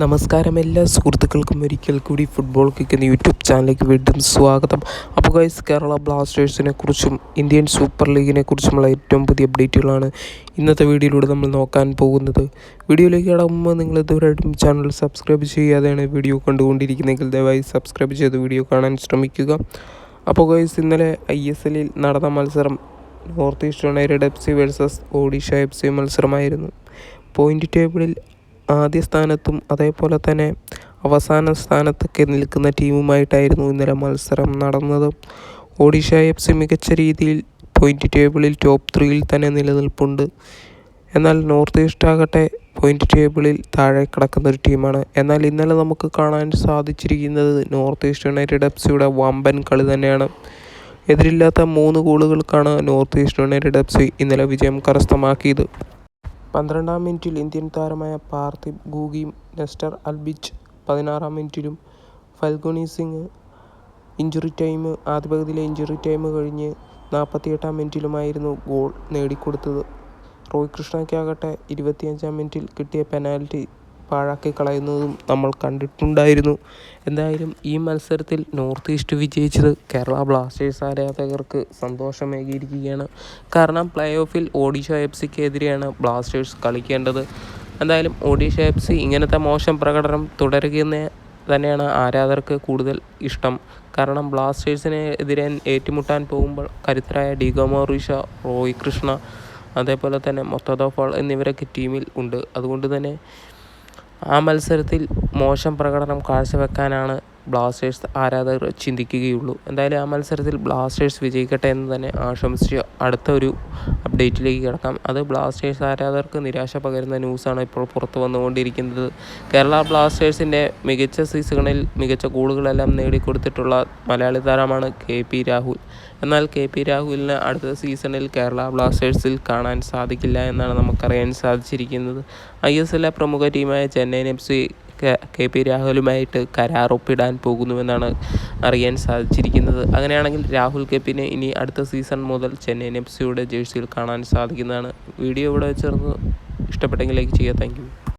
നമസ്കാരം, എല്ലാ സുഹൃത്തുക്കൾക്കും ഒരിക്കൽ കൂടി ഫുട്ബോൾ കിക്ക് എന്ന യൂട്യൂബ് ചാനലിലേക്ക് വീണ്ടും സ്വാഗതം. അപ്പോൾ ഗൈസ്, കേരള ബ്ലാസ്റ്റേഴ്സിനെ കുറിച്ചും ഇന്ത്യൻ സൂപ്പർ ലീഗിനെ കുറിച്ചുമുള്ള ഏറ്റവും പുതിയ അപ്ഡേറ്റുകളാണ് ഇന്നത്തെ വീഡിയോയിലൂടെ നമ്മൾ നോക്കാൻ പോകുന്നത്. വീഡിയോയിലേക്ക് കടക്കുമ്പോൾ നിങ്ങൾ ഇതുവരെയായിട്ടും ചാനൽ സബ്സ്ക്രൈബ് ചെയ്യാതെയാണ് വീഡിയോ കണ്ടുകൊണ്ടിരിക്കുന്നതെങ്കിൽ ദയവായി സബ്സ്ക്രൈബ് ചെയ്ത് വീഡിയോ കാണാൻ ശ്രമിക്കുക. അപ്പോൾ ഗൈസ്, ഇന്നലെ ISL നടന്ന മത്സരം north east united FC versus Odisha FC മത്സരമായിരുന്നു. പോയിൻ്റ് ടേബിളിൽ ആദ്യ സ്ഥാനത്തും അതേപോലെ തന്നെ അവസാന സ്ഥാനത്തൊക്കെ നിൽക്കുന്ന ടീമുമായിട്ടായിരുന്നു ഇന്നലെ മത്സരം നടന്നത്. ഒഡീഷ FC മികച്ച രീതിയിൽ പോയിൻ്റ് ടേബിളിൽ ടോപ്പ് 3-യിൽ തന്നെ നിലനിൽപ്പുണ്ട്. എന്നാൽ നോർത്ത് ഈസ്റ്റ് ആകട്ടെ പോയിൻ്റ് ടേബിളിൽ താഴെ കിടക്കുന്ന ഒരു ടീമാണ്. എന്നാൽ ഇന്നലെ നമുക്ക് കാണാൻ സാധിച്ചിരിക്കുന്നത് നോർത്ത് ഈസ്റ്റ് യുണൈറ്റഡ് FCയുടെ വമ്പൻ കളി തന്നെയാണ്. എതിരില്ലാത്ത 3 ഗോളുകൾക്കാണ് നോർത്ത് ഈസ്റ്റ് യുണൈറ്റഡ് FC ഇന്നലെ വിജയം കരസ്ഥമാക്കിയത്. 12-ാം മിനിറ്റിൽ ഇന്ത്യൻ താരമായ പാർത്ഥിബ് ഗൂഗിയും നെസ്റ്റർ അൽബിച്ച് 16-ാം മിനിറ്റിലും ഫൽഗുനി സിംഗ് ആദ്യ പകുതിയിലെ ഇഞ്ചുറി ടൈം കഴിഞ്ഞ് 48-ാം മിനിറ്റിലുമായിരുന്നു ഗോൾ നേടിക്കൊടുത്തത്. റോയ് കൃഷ്ണയ്ക്കാകട്ടെ 25-ാം മിനിറ്റിൽ കിട്ടിയ പെനാൽറ്റി പാഴാക്കി കളയുന്നതും നമ്മൾ കണ്ടിട്ടുണ്ടായിരുന്നു. എന്തായാലും ഈ മത്സരത്തിൽ നോർത്ത് ഈസ്റ്റ് വിജയിച്ചത് കേരള ബ്ലാസ്റ്റേഴ്സ് ആരാധകർക്ക് സന്തോഷമേകിയിരിക്കുകയാണ്. കാരണം പ്ലേ ഓഫിൽ ഒഡീഷ FCക്ക് എതിരെയാണ് ബ്ലാസ്റ്റേഴ്സ് കളിക്കേണ്ടത്. എന്തായാലും ഒഡീഷ FC ഇങ്ങനത്തെ മോശം പ്രകടനം തുടരുകയെന്ന് തന്നെയാണ് ആരാധകർക്ക് കൂടുതൽ ഇഷ്ടം. കാരണം ബ്ലാസ്റ്റേഴ്സിനെ എതിരെ ഏറ്റുമുട്ടാൻ പോകുമ്പോൾ കരുത്തരായ ഡിഗോ മൊറീഷ, റോയ് കൃഷ്ണ, അതേപോലെ തന്നെ മൊർത്തദ ഫാൾ എന്നിവരൊക്കെ ടീമിൽ ഉണ്ട്. അതുകൊണ്ട് തന്നെ ആ മത്സരത്തിൽ മോശം പ്രകടനം കാഴ്ചവെക്കാനാണ് ബ്ലാസ്റ്റേഴ്സ് ആരാധകർ ചിന്തിക്കുകയുള്ളൂ. എന്തായാലും ആ മത്സരത്തിൽ ബ്ലാസ്റ്റേഴ്സ് വിജയിക്കട്ടെ എന്ന് തന്നെ ആശംസിച്ച് അടുത്ത ഒരു അപ്ഡേറ്റിലേക്ക് കിടക്കാം. അത് ബ്ലാസ്റ്റേഴ്സ് ആരാധകർക്ക് നിരാശ പകരുന്ന ന്യൂസാണ് ഇപ്പോൾ പുറത്തു വന്നുകൊണ്ടിരിക്കുന്നത്. കേരള ബ്ലാസ്റ്റേഴ്സിൻ്റെ മികച്ച സീസണിൽ മികച്ച ഗോളുകളെല്ലാം നേടിക്കൊടുത്തിട്ടുള്ള മലയാളി താരമാണ് KP രാഹുൽ. എന്നാൽ KP രാഹുലിന് അടുത്ത സീസണിൽ കേരള ബ്ലാസ്റ്റേഴ്സിൽ കാണാൻ സാധിക്കില്ല എന്നാണ് നമുക്കറിയാൻ സാധിച്ചിരിക്കുന്നത്. ISL പ്രമുഖ ടീമായ ചെന്നൈയിൻ FC KP രാഹുലുമായിട്ട് കരാർ ഒപ്പിടാൻ പോകുന്നുവെന്നാണ് അറിയാൻ സാധിച്ചിരിക്കുന്നത്. അങ്ങനെയാണെങ്കിൽ രാഹുൽ KPനെ ഇനി അടുത്ത സീസൺ മുതൽ ചെന്നൈയിൻ FCയുടെ ജേഴ്സിയിൽ കാണാൻ സാധിക്കുന്നതാണ്. വീഡിയോ ഇവിടെ വെച്ചിരുന്നു. ഇഷ്ടപ്പെട്ടെങ്കിൽ ലൈക്ക് ചെയ്യുക. Thank you.